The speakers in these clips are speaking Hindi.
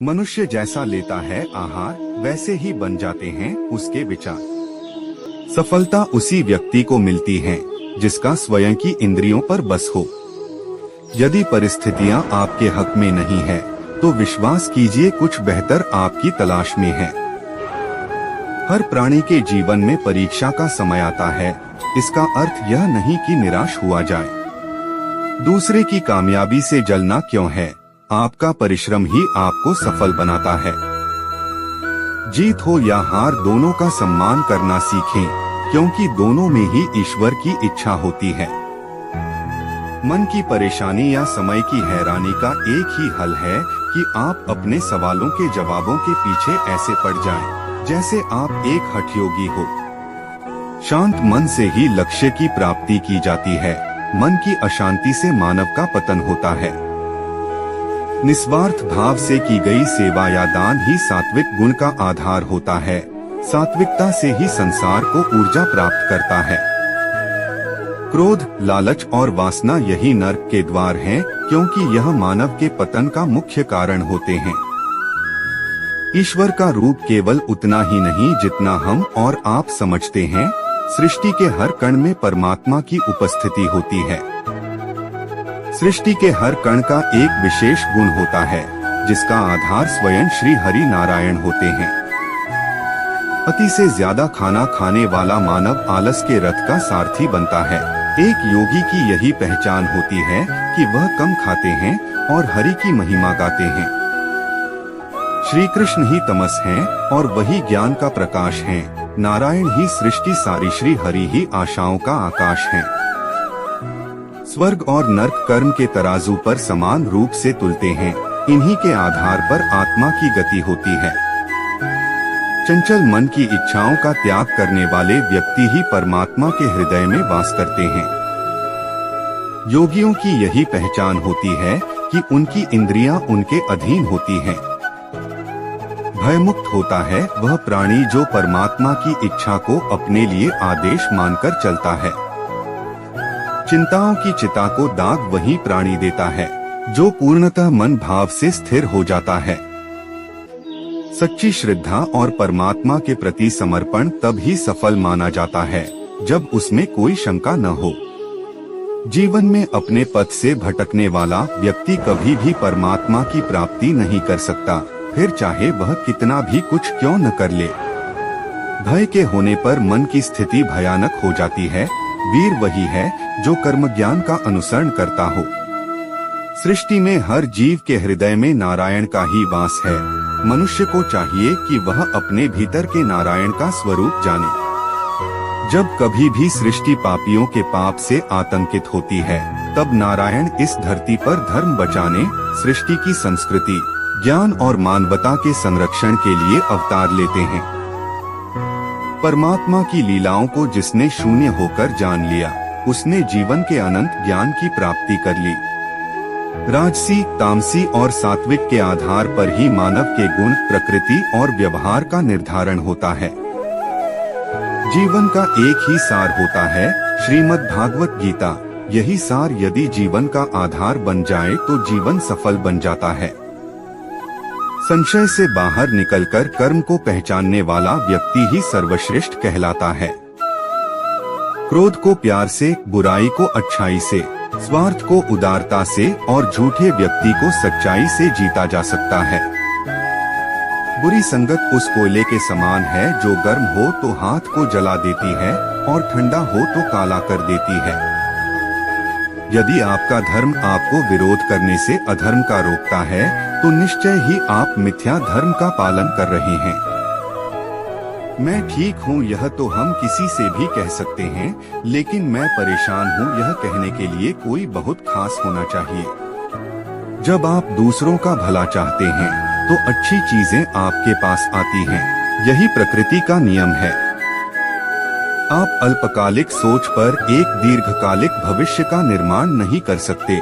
मनुष्य जैसा लेता है आहार, वैसे ही बन जाते हैं उसके विचार। सफलता उसी व्यक्ति को मिलती है जिसका स्वयं की इंद्रियों पर बस हो। यदि परिस्थितियां आपके हक में नहीं है तो विश्वास कीजिए कुछ बेहतर आपकी तलाश में है। हर प्राणी के जीवन में परीक्षा का समय आता है। इसका अर्थ यह नहीं कि निराश हुआ जाए। दूसरे की कामयाबी से जलना क्यों है? आपका परिश्रम ही आपको सफल बनाता है। जीत हो या हार, दोनों का सम्मान करना सीखें, क्योंकि दोनों में ही ईश्वर की इच्छा होती है। मन की परेशानी या समय की हैरानी का एक ही हल है कि आप अपने सवालों के जवाबों के पीछे ऐसे पड़ जाएं, जैसे आप एक हठयोगी हो। शांत मन से ही लक्ष्य की प्राप्ति की जाती है। मन की अशांति से मानव का पतन होता है। निस्वार्थ भाव से की गई सेवा या दान ही सात्विक गुण का आधार होता है। सात्विकता से ही संसार को ऊर्जा प्राप्त करता है। क्रोध, लालच और वासना यही नरक के द्वार हैं, क्योंकि यह मानव के पतन का मुख्य कारण होते हैं। ईश्वर का रूप केवल उतना ही नहीं जितना हम और आप समझते हैं। सृष्टि के हर कण में परमात्मा की उपस्थिति होती है। सृष्टि के हर कण का एक विशेष गुण होता है, जिसका आधार स्वयं श्री हरि नारायण होते हैं। अति से ज्यादा खाना खाने वाला मानव आलस के रथ का सारथी बनता है। एक योगी की यही पहचान होती है कि वह कम खाते हैं और हरि की महिमा गाते हैं। श्री कृष्ण ही तमस हैं और वही ज्ञान का प्रकाश हैं। नारायण ही सृष्टि सारी, श्री हरि ही आशाओं का आकाश है। स्वर्ग और नरक कर्म के तराजू पर समान रूप से तुलते हैं। इन्हीं के आधार पर आत्मा की गति होती है। चंचल मन की इच्छाओं का त्याग करने वाले व्यक्ति ही परमात्मा के हृदय में वास करते हैं। योगियों की यही पहचान होती है कि उनकी इंद्रियां उनके अधीन होती हैं। भयमुक्त होता है वह प्राणी जो परमात्मा की इच्छा को अपने लिए आदेश मानकर चलता है। चिंताओं की चिता को दाग वही प्राणी देता है जो पूर्णतः मन भाव से स्थिर हो जाता है। सच्ची श्रद्धा और परमात्मा के प्रति समर्पण तब ही सफल माना जाता है जब उसमें कोई शंका न हो। जीवन में अपने पथ से भटकने वाला व्यक्ति कभी भी परमात्मा की प्राप्ति नहीं कर सकता, फिर चाहे वह कितना भी कुछ क्यों न कर ले। भय के होने पर मन की स्थिति भयानक हो जाती है। वीर वही है जो कर्म ज्ञान का अनुसरण करता हो। सृष्टि में हर जीव के हृदय में नारायण का ही वास है। मनुष्य को चाहिए कि वह अपने भीतर के नारायण का स्वरूप जाने। जब कभी भी सृष्टि पापियों के पाप से आतंकित होती है, तब नारायण इस धरती पर धर्म बचाने, सृष्टि की संस्कृति, ज्ञान और मानवता के संरक्षण के लिए अवतार लेते हैं। परमात्मा की लीलाओं को जिसने शून्य होकर जान लिया, उसने जीवन के अनंत ज्ञान की प्राप्ति कर ली। राजसी, तामसी और सात्विक के आधार पर ही मानव के गुण, प्रकृति और व्यवहार का निर्धारण होता है। जीवन का एक ही सार होता है, श्रीमद् भागवत गीता। यही सार यदि जीवन का आधार बन जाए तो जीवन सफल बन जाता है। संशय से बाहर निकलकर कर्म को पहचानने वाला व्यक्ति ही सर्वश्रेष्ठ कहलाता है। क्रोध को प्यार से, बुराई को अच्छाई से, स्वार्थ को उदारता से और झूठे व्यक्ति को सच्चाई से जीता जा सकता है। बुरी संगत उस कोयले के समान है जो गर्म हो तो हाथ को जला देती है और ठंडा हो तो काला कर देती है। यदि आपका धर्म आपको विरोध करने से अधर्म का रोकता है तो निश्चय ही आप मिथ्या धर्म का पालन कर रहे हैं। मैं ठीक हूँ यह तो हम किसी से भी कह सकते हैं, लेकिन मैं परेशान हूँ यह कहने के लिए कोई बहुत खास होना चाहिए। जब आप दूसरों का भला चाहते हैं तो अच्छी चीजें आपके पास आती हैं। यही प्रकृति का नियम है। आप अल्पकालिक सोच पर एक दीर्घकालिक भविष्य का निर्माण नहीं कर सकते।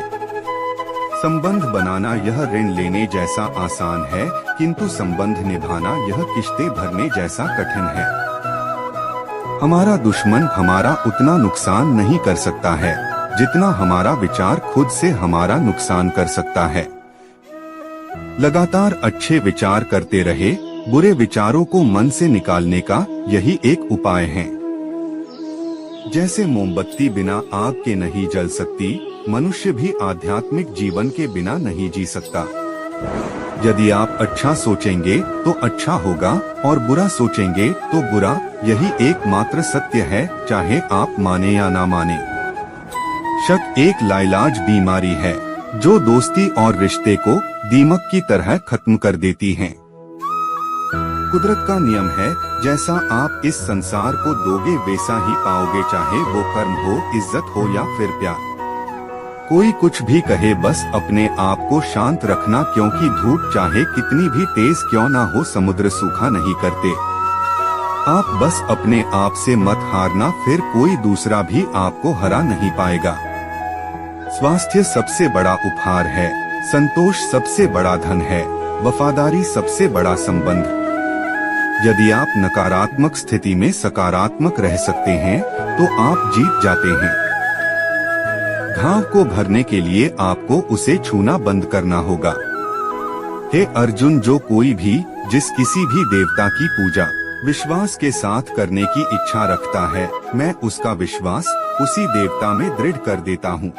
संबंध बनाना यह ऋण लेने जैसा आसान है, किंतु संबंध निभाना यह किश्तें भरने जैसा कठिन है। हमारा दुश्मन हमारा उतना नुकसान नहीं कर सकता है जितना हमारा विचार खुद से हमारा नुकसान कर सकता है। लगातार अच्छे विचार करते रहे, बुरे विचारों को मन से निकालने का यही एक उपाय है। जैसे मोमबत्ती बिना आग के नहीं जल सकती, मनुष्य भी आध्यात्मिक जीवन के बिना नहीं जी सकता। यदि आप अच्छा सोचेंगे तो अच्छा होगा और बुरा सोचेंगे तो बुरा, यही एकमात्र सत्य है, चाहे आप माने या ना माने। शक एक लाइलाज बीमारी है जो दोस्ती और रिश्ते को दीमक की तरह खत्म कर देती है। कुदरत का नियम है, जैसा आप इस संसार को दोगे वैसा ही पाओगे, चाहे वो कर्म हो, इज्जत हो या फिर प्यार। कोई कुछ भी कहे, बस अपने आप को शांत रखना, क्योंकि धूप चाहे कितनी भी तेज क्यों ना हो, समुद्र सूखा नहीं करते। आप बस अपने आप से मत हारना, फिर कोई दूसरा भी आपको हरा नहीं पाएगा। स्वास्थ्य सबसे बड़ा उपहार है, संतोष सबसे बड़ा धन है, वफादारी सबसे बड़ा संबंध। यदि आप नकारात्मक स्थिति में सकारात्मक रह सकते हैं तो आप जीत जाते हैं। घाव को भरने के लिए आपको उसे छूना बंद करना होगा। हे अर्जुन, जो कोई भी जिस किसी भी देवता की पूजा विश्वास के साथ करने की इच्छा रखता है, मैं उसका विश्वास उसी देवता में दृढ़ कर देता हूँ।